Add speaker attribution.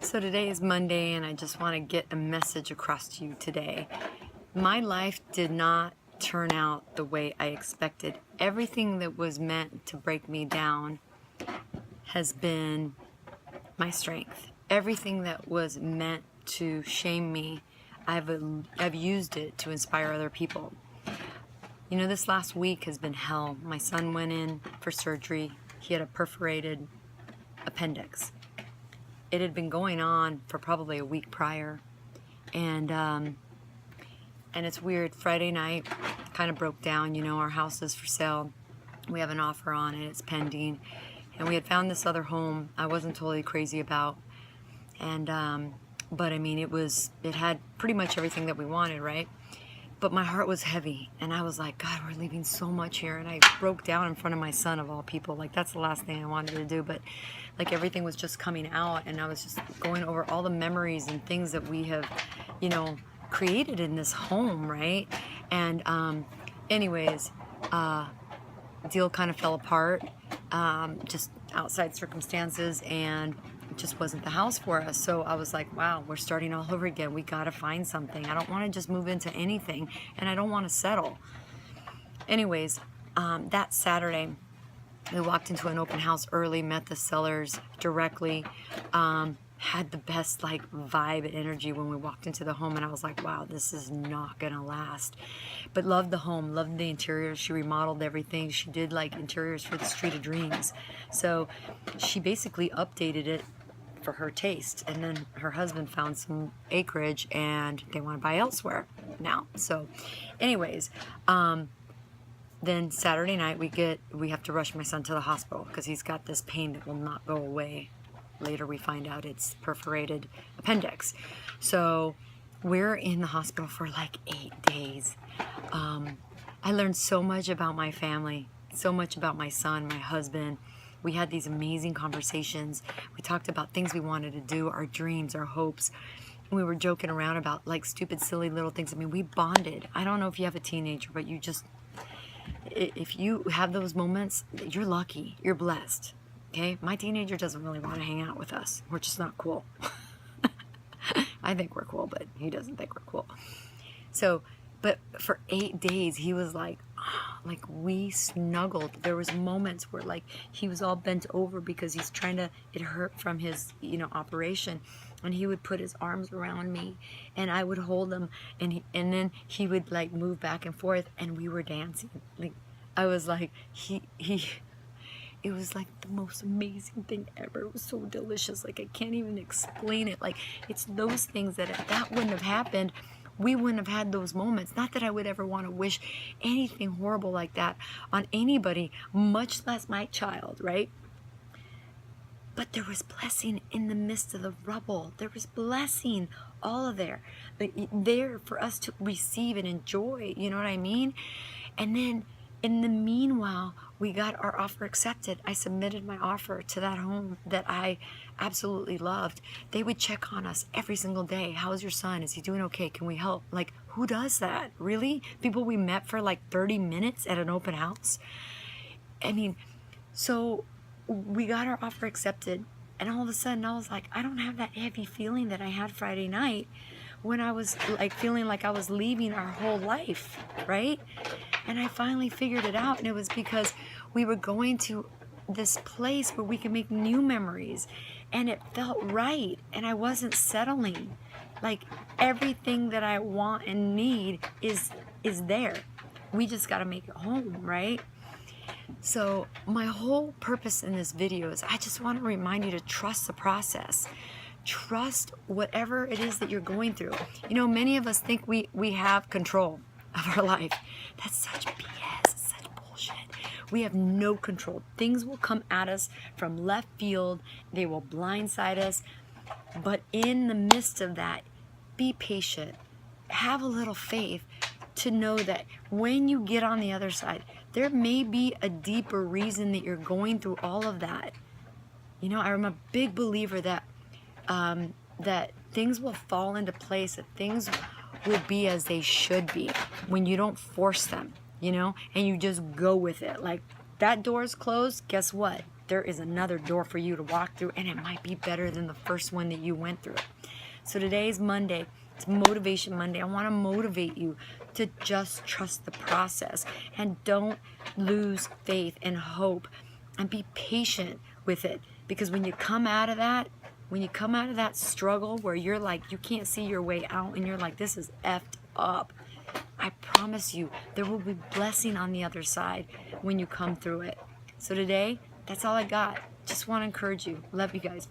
Speaker 1: So today is Monday, and I just want to get a message across to you today. My life did not turn out the way I expected. Everything that was meant to break me down has been my strength. Everything that was meant to shame me, I've used it to inspire other people. You know, this last week has been hell. My son went in for surgery. He had a perforated appendix. It had been going on for probably a week prior, and it's weird. Friday night kind of broke down. You know, our house is for sale. We have an offer on it. It's pending, and we had found this other home I wasn't totally crazy about, and but I mean, it had pretty much everything that we wanted, right? But my heart was heavy, and I was like, God, we're leaving so much here. And I broke down in front of my son, of all people. Like, that's the last thing I wanted to do. But, like, everything was just coming out, and I was just going over all the memories and things that we have, you know, created in this home, right? And anyways, deal kind of fell apart, just outside circumstances, and it just wasn't the house for us. So I was like, wow, we're starting all over again. We got to find something. I don't want to just move into anything, and I don't want to settle. Anyways, that Saturday, we walked into an open house early, met the sellers directly, had the best like vibe and energy when we walked into the home, and I was like, wow, this is not gonna last. But loved the home, loved the interior. She remodeled everything. She did like interiors for the Street of Dreams. So she basically updated it for her taste, and then her husband found some acreage and they want to buy elsewhere now. So anyways, then Saturday night we have to rush my son to the hospital because he's got this pain that will not go away. Later we find out it's perforated appendix. So we're in the hospital for like 8 days. I learned so much about my family, so much about my son, my husband. We had these amazing conversations. We talked about things we wanted to do, our dreams, our hopes. We were joking around about like stupid, silly little things. I mean, we bonded. I don't know if you have a teenager, but if you have those moments, you're lucky. You're blessed. Okay? My teenager doesn't really want to hang out with us. We're just not cool. I think we're cool, but he doesn't think we're cool. So, but for 8 days, he was like we snuggled. There was moments where like he was all bent over because he's it hurt from his, you know, operation. And he would put his arms around me and I would hold him, and then he would like move back and forth, and we were dancing. Like, I was like, it was like the most amazing thing ever. It was so delicious. Like, I can't even explain it. Like, it's those things that if that wouldn't have happened, we wouldn't have had those moments. Not that I would ever want to wish anything horrible like that on anybody, much less my child, right? But there was blessing in the midst of the rubble. There was blessing all of there for us to receive and enjoy. You know what I mean? And then in the meanwhile, we got our offer accepted. I submitted my offer to that home that I absolutely loved. They would check on us every single day. How's your son? Is he doing okay? Can we help? Like, who does that? Really? People we met for like 30 minutes at an open house? I mean, so we got our offer accepted, and all of a sudden I was like, I don't have that heavy feeling that I had Friday night when I was like feeling like I was leaving our whole life, right? And I finally figured it out, and it was because we were going to this place where we could make new memories, and it felt right, and I wasn't settling. Like, everything that I want and need is there. We just got to make it home, right? So my whole purpose in this video is I just want to remind you to trust the process. Trust whatever it is that you're going through. You know, many of us think we have control of our life. That's such BS, such bullshit. We have no control. Things will come at us from left field. They will blindside us. But in the midst of that, be patient. Have a little faith to know that when you get on the other side, there may be a deeper reason that you're going through all of that. You know, I'm a big believer that that things will fall into place, that things will be as they should be when you don't force them, you know, and you just go with it. Like, that door's closed, guess what? there is another door for you to walk through, and it might be better than the first one that you went through. So today is Monday. It's Motivation Monday. I want to motivate you to just trust the process and don't lose faith and hope, and be patient with it. Because when you come out of that, struggle where you're like, you can't see your way out and you're like, this is effed up, I promise you there will be blessing on the other side when you come through it. So today, that's all I got. Just want to encourage you. Love you guys.